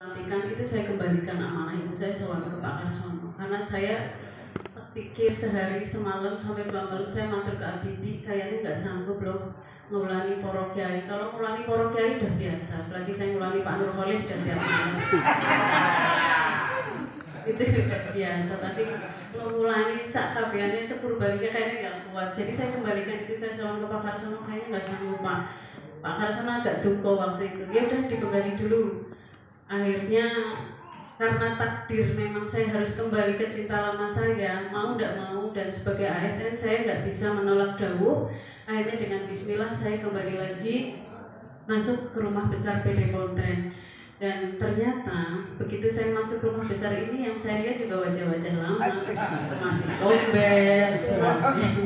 Pelantikan itu saya kembalikan amanah itu, saya sowan ke Pak Karsono karena saya pikir sehari semalam sampai 2 malam saya matur ke Abibi kayaknya nggak sanggup loh ngulani poro kiai. Kalau ngulani poro kiai udah biasa, apalagi saya ngulani Pak Nurholis dan tiap malam itu udah biasa, tapi ngulani sak kabiannya sepurbaliknya kayaknya nggak kuat. Jadi saya kembalikan itu, saya sowan ke Pak Karsono kayaknya nggak sanggup Pak Karsono agak duko waktu itu, ya udah dikembali dulu. Akhirnya karena takdir memang saya harus kembali ke cinta lama saya, mau tidak mau, dan sebagai ASN saya nggak bisa menolak dawuh. Akhirnya dengan bismillah saya kembali lagi masuk ke rumah besar PD Pontren. Dan ternyata begitu saya masuk rumah besar ini, yang saya lihat juga wajah-wajah lama, masih kombes,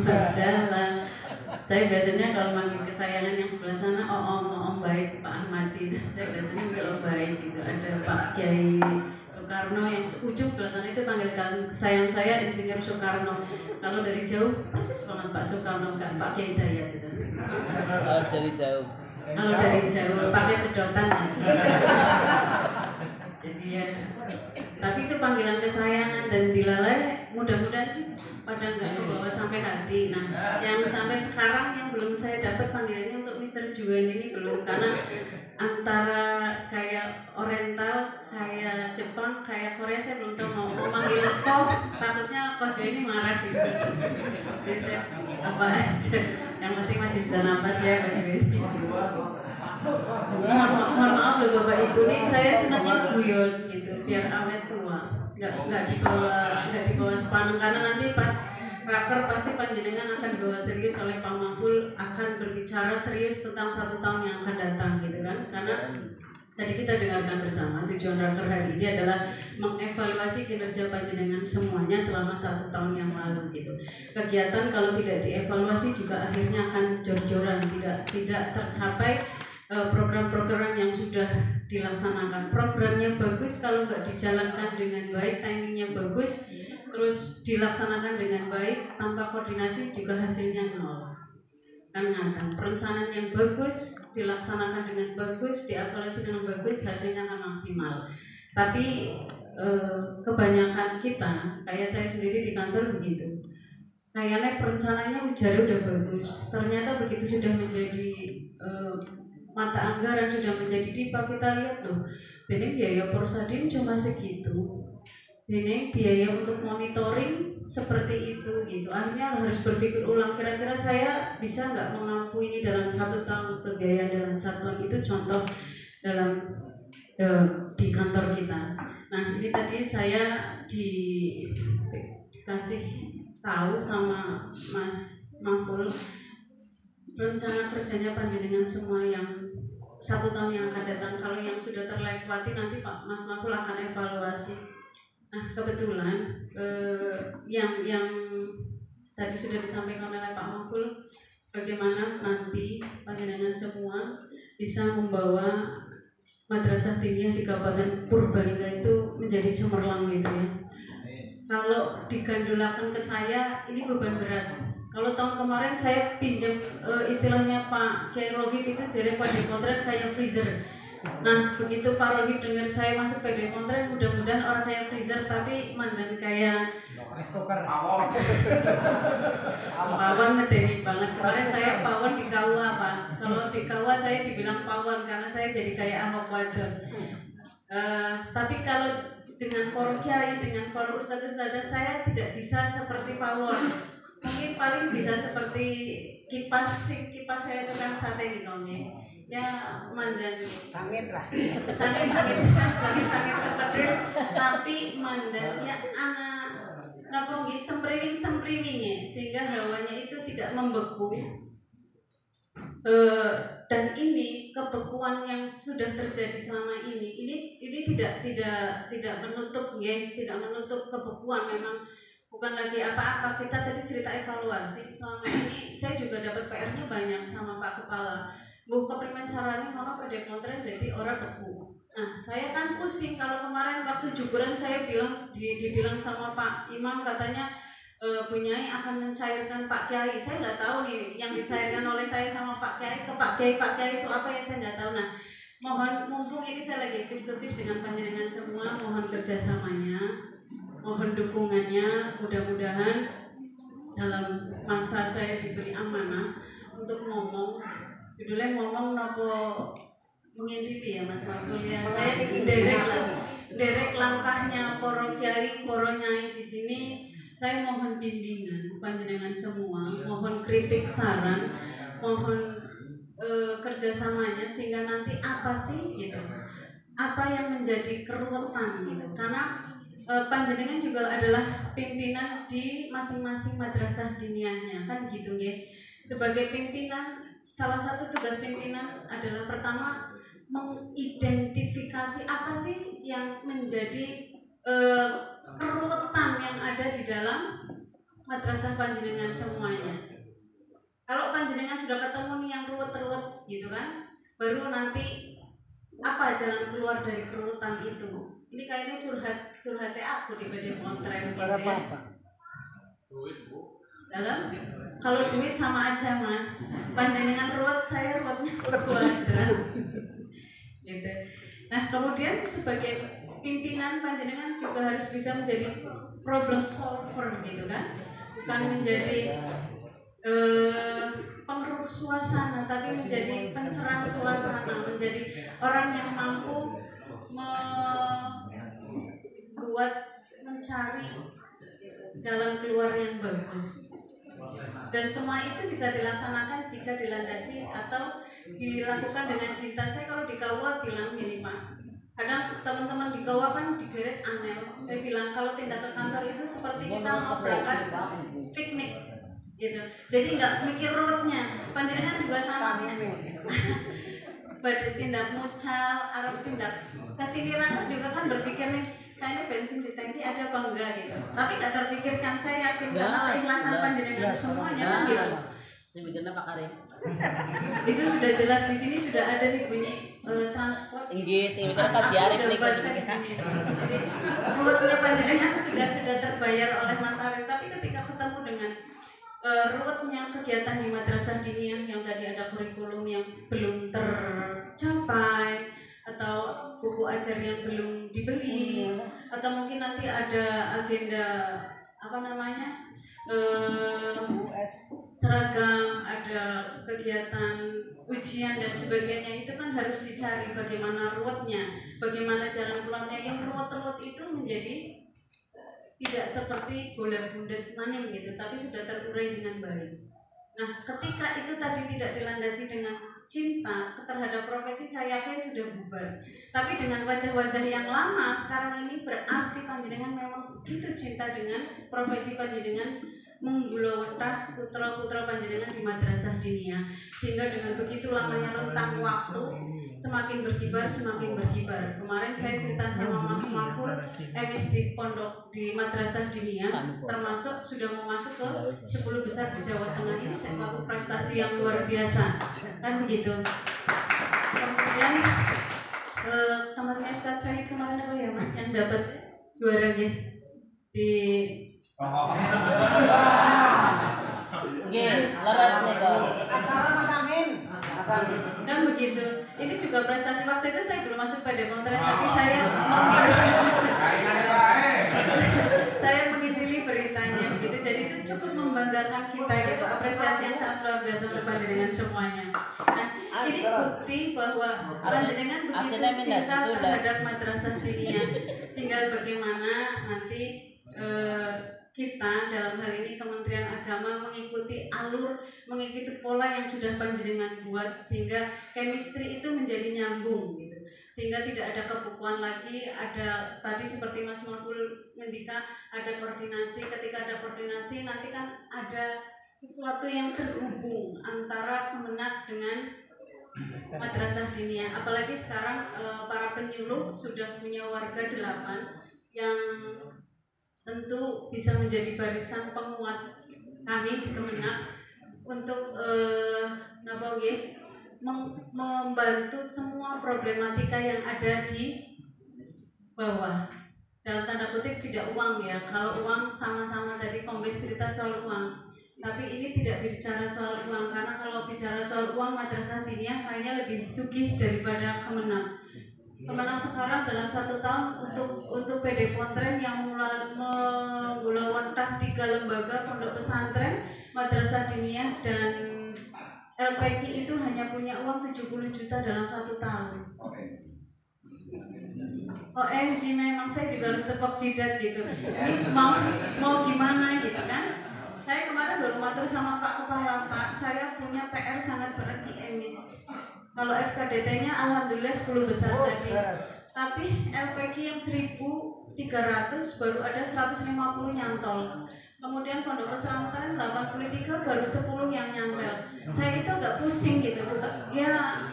masih jalan. Saya biasanya kalau manggil kesayangan yang sebelah sana, om baik Pak Ahmadi, saya biasanya manggil om baik gitu. Ada Pak Kiai Soekarno yang ujung sebelah sana itu panggil kesayangan saya Insinyur Soekarno. Kalau dari jauh persis banget Pak Soekarno, nggak Pak Kiai Dayat itu. Oh, dari jauh. Kalau dari jauh pakai sedotan lagi. Jadi ya, tapi itu panggilan kesayangan dan dilalai, mudah-mudahan sih pada nggak kebawa sampai hati. Nah, yang sampai sekarang yang belum saya dapat panggilannya untuk Mr. Juan ini belum, karena antara kayak Oriental, kayak Jepang, kayak Korea saya belum tahu mau manggil Koh, takutnya Koh Jo ini marah gitu. Jadi saya apa aja, yang penting masih bisa nafas ya Pak Jo ini. Mohon maaf loh Bapak Ibu nih, saya senangnya guyon gitu biar awet tua, nggak dibawa sepaneng, karena nanti pas raker pasti panjenengan akan dibawa serius oleh Pak Mahful, akan berbicara serius tentang 1 tahun yang akan datang gitu kan. Karena tadi kita dengarkan bersama tujuan raker hari ini adalah mengevaluasi kinerja panjenengan semuanya selama 1 tahun yang lalu gitu. Kegiatan kalau tidak dievaluasi juga akhirnya akan jor-joran, tidak tercapai program-program yang sudah dilaksanakan. Programnya bagus, kalau nggak dijalankan dengan baik, timingnya bagus, terus dilaksanakan dengan baik tanpa koordinasi juga hasilnya nol. Kan ngantang. Perencanaan yang bagus dilaksanakan dengan bagus, dievaluasi dengan bagus, hasilnya akan maksimal. Tapi kebanyakan kita, kayak saya sendiri di kantor begitu. Kayaknya perencanaannya udah bagus, ternyata begitu sudah menjadi mata anggaran, sudah menjadi DIPA, kita lihat loh, ini biaya Porsadin cuma segitu, ini biaya untuk monitoring seperti itu gitu. Akhirnya harus berpikir ulang, kira-kira saya bisa nggak mengampu ini dalam 1 tahun, pembiayaan dalam 1 tahun itu contoh dalam di kantor kita. Nah ini tadi saya dikasih tahu sama Mas Mahful rencana kerjanya panjenengan semua yang 1 tahun yang akan datang. Kalau yang sudah terlewati nanti Pak Mas Mahful akan evaluasi. Nah kebetulan yang tadi sudah disampaikan oleh Pak Mahful, bagaimana nanti panjenengan semua bisa membawa Madrasah Diniyah di Kabupaten Purbalingga itu menjadi cemerlang gitu ya. Kalau digandulakan ke saya ini beban berat. Kalau tahun kemarin saya pinjam istilahnya Pak Kiai Rohib itu jadi PD Pontren kayak freezer. Nah begitu Pak Rohib dengar saya masuk PD Pontren, mudah-mudahan orang kayak freezer tapi mandan kayak pawon medeni banget. Kemarin saya pawon di Kawa Pak. Kalau di Kawa saya dibilang pawon karena saya jadi kayak Ahok Wadon. Tapi kalau dengan para kiai, dengan para ustadz-ustadzah saya tidak bisa seperti pawon. Mungkin paling bisa seperti kipas saya tukang sate di kami. Ya mandan sangit sepedil, tapi mandannya napa nggih sempriwing-sempriwinge sehingga hawanya itu tidak membeku. Dan ini kebekuan yang sudah terjadi selama ini tidak menutup nggih, tidak menutup kebekuan. Memang bukan lagi apa-apa, kita tadi cerita evaluasi selama ini saya juga dapat PR-nya banyak sama Pak Kepala. Bu kepriman caranya mama PD Pontren jadi orang beku. Nah saya kan pusing kalau kemarin waktu syukuran saya dibilang sama Pak Imam katanya Bu Nyai akan mencairkan Pak Kiai. Saya nggak tahu nih yang dicairkan oleh saya sama Pak Kiai ke Pak Kiai itu apa ya, saya nggak tahu. Nah mohon mumpung ini saya lagi face to face dengan panjenengan semua, mohon kerjasamanya, mohon dukungannya. Mudah-mudahan dalam masa saya diberi amanah untuk ngomong, judulnya ngomong nopo mengintili ya Mas Maful ya. Saya derek langkahnya poro kiai, poro nyai di sini. Saya mohon bimbingan panjenengan semua, mohon kritik saran, mohon kerjasamanya sehingga nanti apa sih gitu, apa yang menjadi keruwetan gitu. Karena panjenengan juga adalah pimpinan di masing-masing madrasah diniyahnya kan gitu ya. Sebagai pimpinan, salah satu tugas pimpinan adalah pertama mengidentifikasi apa sih yang menjadi keruwetan yang ada di dalam madrasah panjenengan semuanya. Kalau panjenengan sudah ketemu nih yang ruwet-ruwet gitu kan, baru nanti apa jalan keluar dari keruwetan itu. Ini kayaknya curhatnya aku di PD Pontren gitu ya. Dalam kalau duit sama aja Mas, panjenengan ruwet, saya ruwetnya kuadran gitu. Nah kemudian sebagai pimpinan panjenengan juga harus bisa menjadi problem solver gitu kan, bukan menjadi pengeruk suasana, tapi menjadi pencerah suasana, menjadi orang yang mampu mencari jalan keluar yang bagus. Dan semua itu bisa dilaksanakan jika dilandasi atau dilakukan dengan cinta. Saya kalau di KUA bilang gini Pak, kadang teman-teman di KUA kan digeret angel. Saya bilang kalau tindak ke kantor itu seperti kita mau berangkat piknik gitu. Jadi nggak mikir ruwetnya. Panjenengan juga sama ya. Badai tindak mucal, arep tindak kesini rakyat juga kan berpikir nih, kayaknya bensin di tangki ada apa enggak gitu. Tapi nggak terpikirkan, saya yakin karena keikhlasan panjenengan semuanya kan gitu. Sebetulnya Pak Karim. Itu sudah jelas di sini sudah ada nih bunyi transport. Inggris, ini kan kaji Arif nih. Jadi ruwetnya panjenengan sudah terbayar oleh Mas Arif. Tapi ketika ketemu dengan ruwetnya kegiatan di madrasah diniyah yang tadi ada kurikulum yang belum tercapai, atau buku ajar yang belum dibeli, atau mungkin nanti ada agenda seragam, ada kegiatan ujian dan sebagainya, itu kan harus dicari bagaimana ruwetnya, bagaimana jalan keluarnya. Yang ruwet-ruwet itu menjadi tidak seperti bola-bundet maning gitu, tapi sudah terurai dengan baik. Nah, ketika itu tadi tidak dilandasi dengan cinta terhadap profesi, saya yakin sudah bubar. Tapi dengan wajah-wajah yang lama sekarang ini berarti panjenengan memang begitu cinta dengan profesi panjenengan, menggulawentah putra-putra panjenengan di madrasah diniyah, sehingga dengan begitu lamanya rentang waktu semakin berkibar. Kemarin saya cerita sama Mas Maful, MS di pondok di madrasah diniyah termasuk sudah mau masuk ke 10 besar di Jawa Tengah. Ini suatu prestasi yang luar biasa kan begitu. Kemudian temannya Ustadz saya kemarin apa ya Mas yang dapat juaranya di leras nih kok. Asal Mas Amin. Kan begitu. Ini juga prestasi. Waktu itu saya belum masuk pada Pontren, tapi saya mengintili beritanya begitu. Jadi itu cukup membanggakan kita gitu. Apresiasi yang sangat luar biasa untuk panjenengan semuanya. Nah, ini bukti bahwa panjenengan begitu cinta terhadap madrasah diniyah. Tinggal bagaimana nanti kita dalam hal ini Kementerian Agama mengikuti alur, mengikuti pola yang sudah panjenengan buat, sehingga chemistry itu menjadi nyambung gitu, sehingga tidak ada kebukuan lagi. Ada tadi seperti Mas Maful ngendika ada koordinasi. Ketika ada koordinasi nanti kan ada sesuatu yang terhubung antara Kemenak dengan madrasah diniyah. Apalagi sekarang para penyuluh sudah punya warga 8 yang tentu bisa menjadi barisan penguat kami di Kemenak untuk membantu semua problematika yang ada di bawah. Dalam tanda kutip tidak uang ya. Kalau uang sama-sama tadi Kombes cerita soal uang. Tapi ini tidak bicara soal uang, karena kalau bicara soal uang Madrasah Diniyah kayaknya lebih sugih daripada Kemenang. Kemenang sekarang dalam 1 tahun untuk PD Pontren yang menggulawentah 3 lembaga pondok pesantren, Madrasah Diniyah dan LPK itu hanya punya uang 70 juta dalam 1 tahun. OMG, memang saya juga harus tepok jidat gitu. Ini mau gimana gitu kan? Saya kemarin baru matur sama Pak Kepala, Pak, saya punya PR sangat berat di EMIS. Kalau FKDT-nya alhamdulillah 10 besar tadi. Tapi LPK yang 1.300 baru ada 150 nyantol. Kemudian pondok pesantren 83 baru 10 yang nyantol. Saya itu agak pusing gitu, bukan? Ya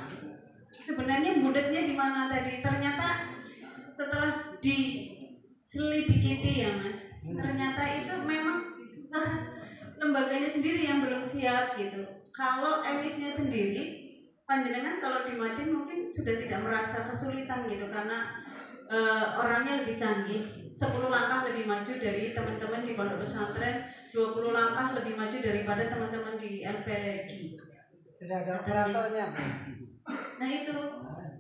sebenarnya budetnya di mana tadi? Ternyata setelah diselidiki ya Mas, ternyata itu memang lembaganya sendiri yang belum siap gitu. Kalau emisnya sendiri, panjenengan kalau di Madin mungkin sudah tidak merasa kesulitan gitu, karena orangnya lebih canggih, 10 langkah lebih maju dari teman-teman di pondok pesantren, 20 langkah lebih maju daripada teman-teman di LPG. Sudah ada operatornya. Nah itu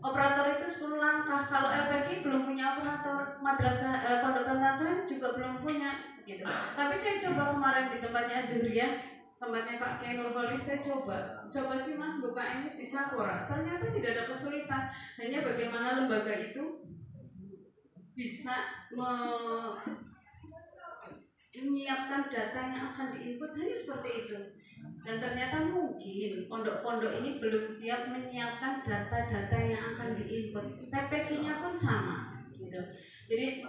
operator itu 10 langkah. Kalau LPG belum punya operator, madrasah pondok pesantren juga belum punya gitu. Tapi saya coba kemarin di tempatnya Zuhriah, tempatnya Pak Kiai Nurholis, saya coba sih Mas buka emis bisa ora. Ternyata tidak ada kesulitan, hanya bagaimana lembaga itu bisa menyiapkan data yang akan diinput, hanya seperti itu. Dan ternyata mungkin pondok-pondok ini belum siap menyiapkan data-data yang akan diinput. TPK-nya pun sama gitu. Jadi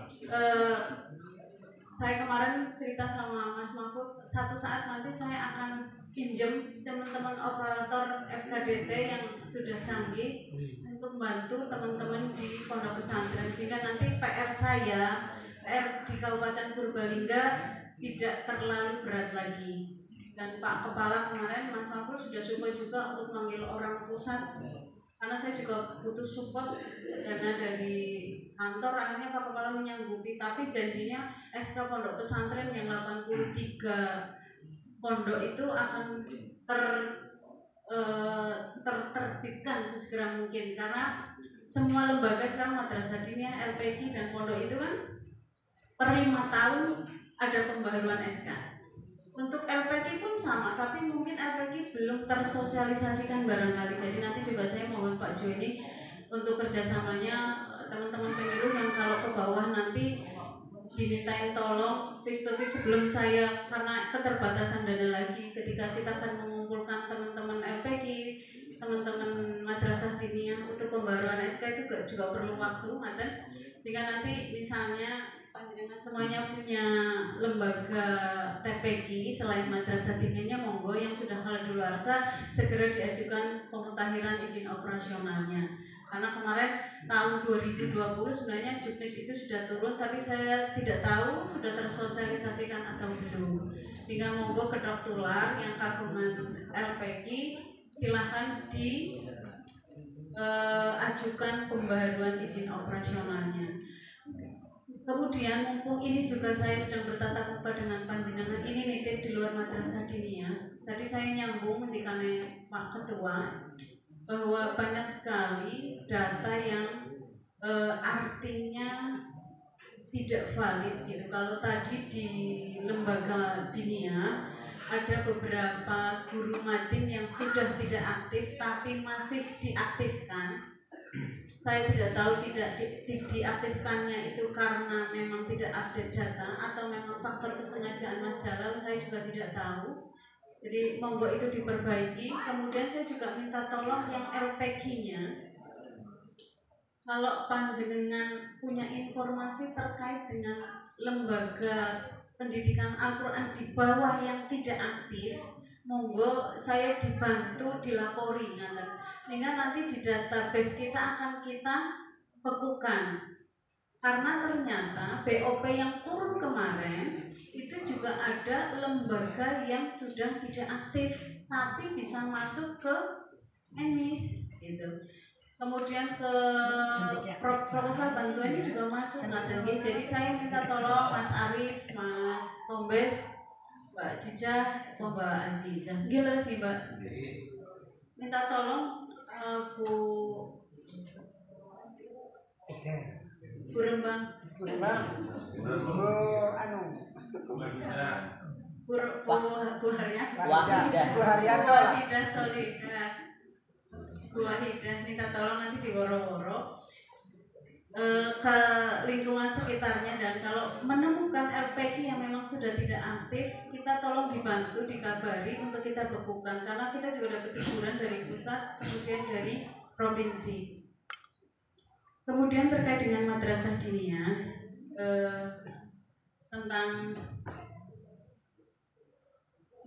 saya kemarin cerita sama Mas Mahfud, satu saat nanti saya akan pinjam teman-teman operator FKDT yang sudah canggih untuk membantu teman-teman di pondok pesantren, sehingga nanti PR di Kabupaten Purbalingga tidak terlalu berat lagi. Dan Pak Kepala kemarin Mas Mahfud sudah support juga untuk memanggil orang pusat, karena saya juga butuh support dana dari kantor. Akhirnya Pak Kepala menyanggupi, tapi janjinya SK pondok pesantren yang 83 pondok itu akan terbitkan sesegera mungkin, karena semua lembaga sekarang Madrasah Diniyah, LPG dan pondok itu kan per 5 tahun ada pembaharuan SK. Untuk LPG pun sama, tapi mungkin LPG belum tersosialisasikan barangkali. Jadi nanti juga saya mohon Pak Jo ini untuk kerjasamanya, teman-teman penyuluh yang kalau ke bawah nanti dimintain tolong face to face sebelum saya, karena keterbatasan dana lagi ketika kita akan mengumpulkan teman-teman LPG, teman-teman Madrasah Diniyah untuk pembaruan SK itu juga perlu waktu, dengan nanti misalnya dengan semuanya punya lembaga TPG selain Madrasah Diniyahnya, monggo yang sudah kadaluarsa segera diajukan pemutahiran izin operasionalnya. Karena kemarin tahun 2020 sebenarnya juknis itu sudah turun, tapi saya tidak tahu sudah tersosialisasikan atau belum. Tinggal monggo kedok tular yang kagungan LPG silahkan diajukan pembaharuan izin operasionalnya. Kemudian mumpung ini juga saya sedang bertatap muka dengan panjenengan, ini nitip di luar Madrasah Diniyah. Tadi saya nyambung ketika Pak Ketua bahwa banyak sekali data yang artinya tidak valid gitu. Kalau tadi di lembaga Diniyah ada beberapa guru Madin yang sudah tidak aktif tapi masih diaktifkan. Saya tidak tahu tidak diaktifkannya itu karena memang tidak update data atau memang faktor kesengajaan Mas Jalal, saya juga tidak tahu. Jadi monggo itu diperbaiki. Kemudian saya juga minta tolong yang LPG-nya, kalau panjenengan punya informasi terkait dengan lembaga pendidikan Al-Quran di bawah yang tidak aktif, monggo saya dibantu dilapori, sehingga nanti di database kita akan kita bekukan. Karena ternyata BOP yang turun kemarin itu juga ada lembaga yang sudah tidak aktif tapi bisa masuk ke emis gitu. Kemudian ke proposal bantuannya juga masuk. Jadi saya minta tolong Mas Arif, Mas Tombes, Mbak Cica atau Mbak Aziza. Gila sih Mbak. Minta tolong Bu Rembang. Bu Wahidah Solihah. Bu Wahidah minta tolong nanti diworo-woro ke lingkungan sekitarnya, dan kalau menemukan LPG yang memang sudah tidak aktif, kita tolong dibantu, dikabari untuk kita bekukan, karena kita juga dapat teguran dari pusat, kemudian dari provinsi. Kemudian terkait dengan madrasah diniyah, tentang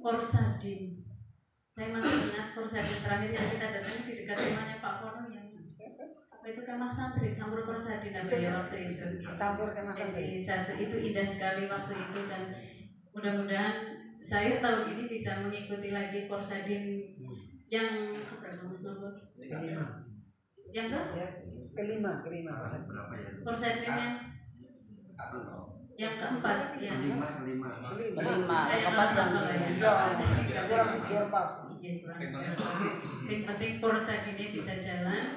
Porsadin, saya masih ingat Porsadin terakhir yang kita datangi di dekat rumahnya Pak Pono yang itu kemah santri campur Porsadin apa ya waktu itu. Campur kemah santri. Jadi itu indah sekali waktu itu, dan mudah-mudahan saya tahun ini bisa mengikuti lagi Porsadin yang berapa Mas Novo? Yang kelima Porsadin yang keempat ya. Kelima, keempat yang penting Porsadinnya bisa jalan,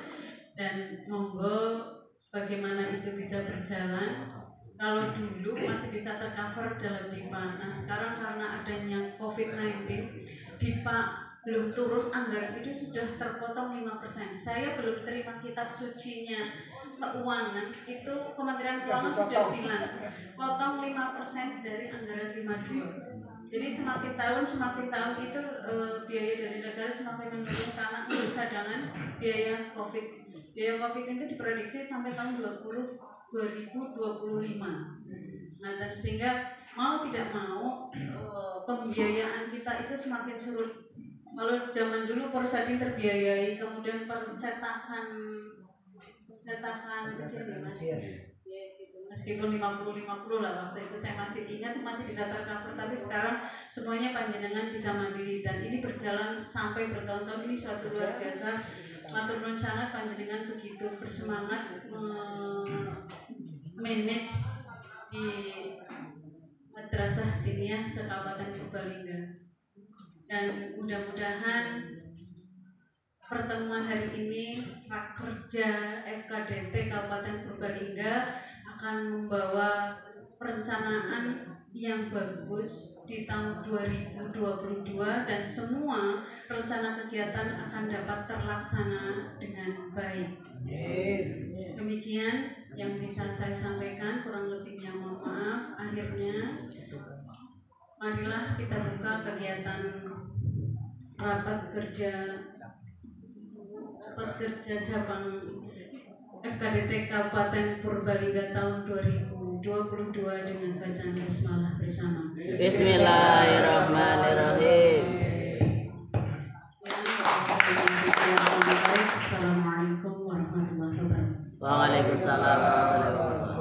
dan monggo bagaimana itu bisa berjalan. Kalau dulu masih bisa tercover dalam DIPA, nah sekarang karena adanya COVID-19, DIPA belum turun, anggaran itu sudah terpotong 5%. Saya belum terima kitab sucinya keuangan, itu Kementerian Keuangan sudah bilang potong 5% dari anggaran 52. Jadi semakin tahun itu biaya dari negara semakin menurun karena untuk cadangan biaya COVID. Biaya COVID itu diprediksi sampai tahun 2025. Nah, dan sehingga mau tidak mau pembiayaan kita itu semakin surut. Kalau zaman dulu Porsadin terbiayai, kemudian percetakan kecil ya Mas. Ya, gitu. Meskipun 50-50 lah waktu itu saya masih ingat, masih bisa tercover, tapi sekarang semuanya panjenengan bisa mandiri, dan ini berjalan sampai bertahun-tahun. Ini suatu luar biasa. Matur nuwun sangat panjenengan begitu bersemangat manage di Madrasah Diniyah se-Kabupaten Purbalingga, dan mudah-mudahan pertemuan hari ini Rakerja FKDT Kabupaten Purbalingga akan membawa perencanaan yang bagus di tahun 2022, dan semua rencana kegiatan akan dapat terlaksana dengan baik. Demikian yang bisa saya sampaikan, kurang lebihnya mohon maaf. Akhirnya marilah kita buka kegiatan rapat kerja cabang FKDT Kabupaten Purbalingga tahun 2022 dengan bacaan basmalah bersama. Bismillahirrahmanirrahim. Assalamualaikum warahmatullahi wabarakatuh. Waalaikumsalam warahmatullahi wabarakatuh.